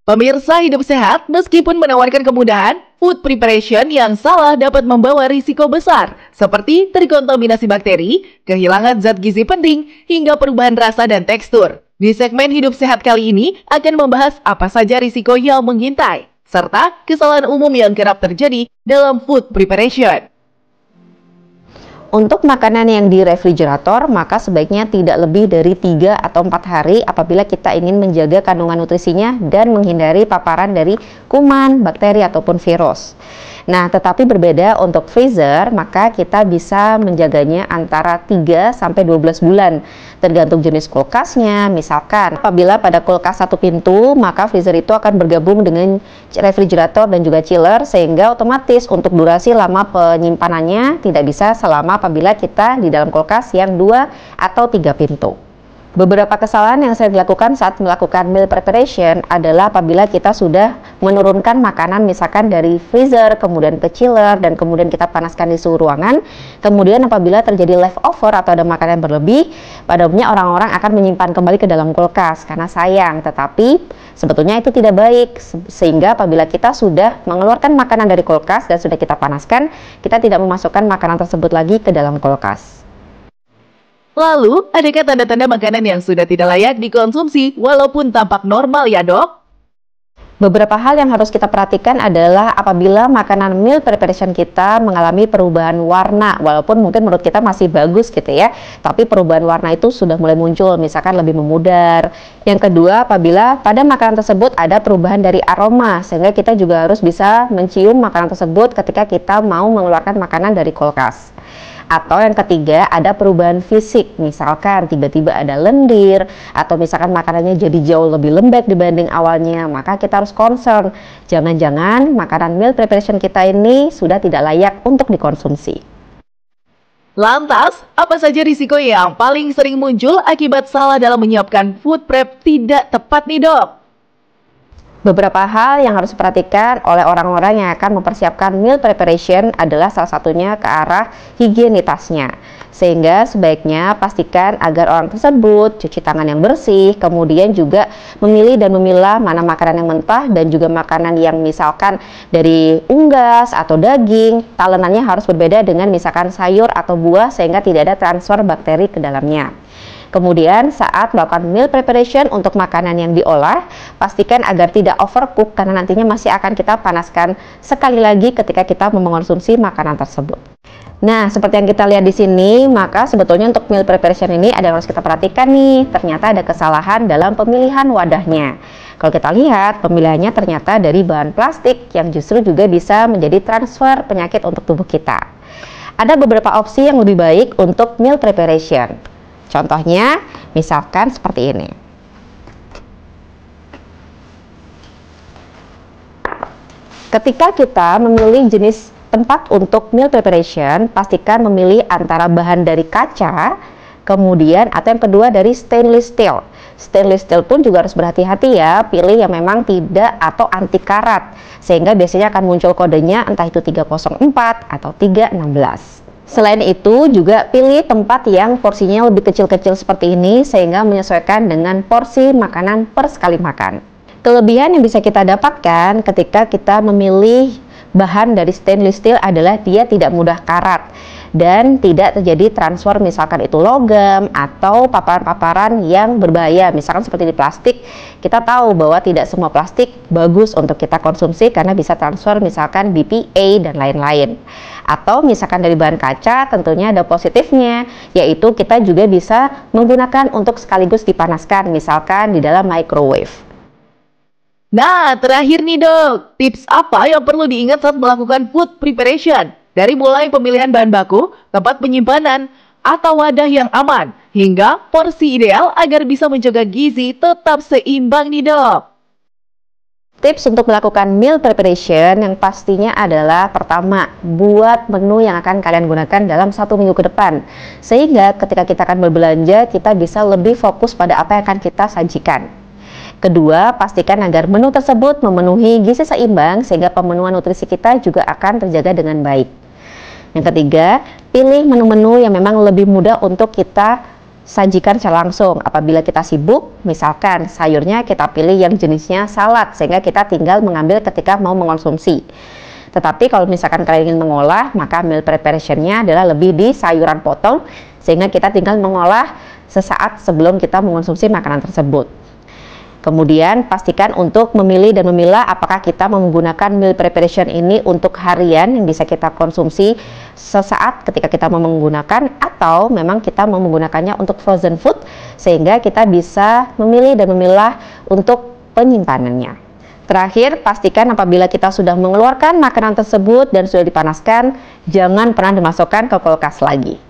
Pemirsa hidup sehat, meskipun menawarkan kemudahan, food preparation yang salah dapat membawa risiko besar, seperti terkontaminasi bakteri, kehilangan zat gizi penting, hingga perubahan rasa dan tekstur. Di segmen hidup sehat kali ini akan membahas apa saja risiko yang mengintai, serta kesalahan umum yang kerap terjadi dalam food preparation. Untuk makanan yang di refrigerator, maka sebaiknya tidak lebih dari 3 atau 4 hari apabila kita ingin menjaga kandungan nutrisinya dan menghindari paparan dari kuman, bakteri, ataupun virus. Nah, tetapi berbeda untuk freezer, maka kita bisa menjaganya antara 3 sampai 12 bulan, tergantung jenis kulkasnya. Misalkan, apabila pada kulkas satu pintu, maka freezer itu akan bergabung dengan refrigerator dan juga chiller, sehingga otomatis untuk durasi lama penyimpanannya tidak bisa selama apabila kita di dalam kulkas yang 2 atau 3 pintu. Beberapa kesalahan yang saya dilakukan saat melakukan meal preparation adalah apabila kita sudah menurunkan makanan misalkan dari freezer, kemudian ke chiller, dan kemudian kita panaskan di suhu ruangan. Kemudian apabila terjadi leftover atau ada makanan berlebih, pada umumnya orang-orang akan menyimpan kembali ke dalam kulkas karena sayang. Tetapi sebetulnya itu tidak baik, sehingga apabila kita sudah mengeluarkan makanan dari kulkas dan sudah kita panaskan, kita tidak memasukkan makanan tersebut lagi ke dalam kulkas. Lalu, adakah tanda-tanda makanan yang sudah tidak layak dikonsumsi walaupun tampak normal ya dok? Beberapa hal yang harus kita perhatikan adalah apabila makanan meal preparation kita mengalami perubahan warna, walaupun mungkin menurut kita masih bagus gitu ya, tapi perubahan warna itu sudah mulai muncul, misalkan lebih memudar. Yang kedua, apabila pada makanan tersebut ada perubahan dari aroma, sehingga kita juga harus bisa mencium makanan tersebut ketika kita mau mengeluarkan makanan dari kulkas. Atau yang ketiga, ada perubahan fisik, misalkan tiba-tiba ada lendir, atau misalkan makanannya jadi jauh lebih lembek dibanding awalnya, maka kita harus concern, jangan-jangan makanan meal preparation kita ini sudah tidak layak untuk dikonsumsi. Lantas, apa saja risiko yang paling sering muncul akibat salah dalam menyiapkan food prep tidak tepat nih dok? Beberapa hal yang harus diperhatikan oleh orang-orang yang akan mempersiapkan meal preparation adalah salah satunya ke arah higienitasnya. Sehingga sebaiknya pastikan agar orang tersebut cuci tangan yang bersih, kemudian juga memilih dan memilah mana makanan yang mentah dan juga makanan yang misalkan dari unggas atau daging. Talenannya harus berbeda dengan misalkan sayur atau buah sehingga tidak ada transfer bakteri ke dalamnya. Kemudian saat melakukan meal preparation untuk makanan yang diolah, pastikan agar tidak overcook karena nantinya masih akan kita panaskan sekali lagi ketika kita mengonsumsi makanan tersebut. Nah, seperti yang kita lihat di sini, maka sebetulnya untuk meal preparation ini ada yang harus kita perhatikan nih. Ternyata ada kesalahan dalam pemilihan wadahnya. Kalau kita lihat, pemilihannya ternyata dari bahan plastik yang justru juga bisa menjadi transfer penyakit untuk tubuh kita. Ada beberapa opsi yang lebih baik untuk meal preparation. Contohnya, misalkan seperti ini. Ketika kita memilih jenis tempat untuk meal preparation, pastikan memilih antara bahan dari kaca, kemudian atau yang kedua dari stainless steel. Stainless steel pun juga harus berhati-hati ya, pilih yang memang tidak atau anti karat, sehingga biasanya akan muncul kodenya entah itu 304 atau 316. Selain itu juga pilih tempat yang porsinya lebih kecil-kecil seperti ini sehingga menyesuaikan dengan porsi makanan per sekali makan. Kelebihan yang bisa kita dapatkan ketika kita memilih bahan dari stainless steel adalah dia tidak mudah karat dan tidak terjadi transfer misalkan itu logam atau paparan-paparan yang berbahaya. Misalkan seperti di plastik, kita tahu bahwa tidak semua plastik bagus untuk kita konsumsi karena bisa transfer misalkan BPA dan lain-lain. Atau misalkan dari bahan kaca tentunya ada positifnya, yaitu kita juga bisa menggunakan untuk sekaligus dipanaskan misalkan di dalam microwave. Nah, terakhir nih dok, tips apa yang perlu diingat saat melakukan food preparation? Dari mulai pemilihan bahan baku, tempat penyimpanan, atau wadah yang aman, hingga porsi ideal agar bisa menjaga gizi tetap seimbang nih dok. Tips untuk melakukan meal preparation yang pastinya adalah pertama, buat menu yang akan kalian gunakan dalam 1 minggu ke depan. Sehingga ketika kita akan berbelanja, kita bisa lebih fokus pada apa yang akan kita sajikan. Kedua, pastikan agar menu tersebut memenuhi gizi seimbang sehingga pemenuhan nutrisi kita juga akan terjaga dengan baik. Yang ketiga, pilih menu-menu yang memang lebih mudah untuk kita sajikan secara langsung. Apabila kita sibuk, misalkan sayurnya kita pilih yang jenisnya salad, sehingga kita tinggal mengambil ketika mau mengonsumsi. Tetapi kalau misalkan kalian ingin mengolah, maka meal preparation-nya adalah lebih di sayuran potong, sehingga kita tinggal mengolah sesaat sebelum kita mengonsumsi makanan tersebut. Kemudian pastikan untuk memilih dan memilah apakah kita mau menggunakan meal preparation ini untuk harian yang bisa kita konsumsi sesaat ketika kita mau menggunakan, atau memang kita mau menggunakannya untuk frozen food sehingga kita bisa memilih dan memilah untuk penyimpanannya. Terakhir, pastikan apabila kita sudah mengeluarkan makanan tersebut dan sudah dipanaskan, jangan pernah dimasukkan ke kulkas lagi.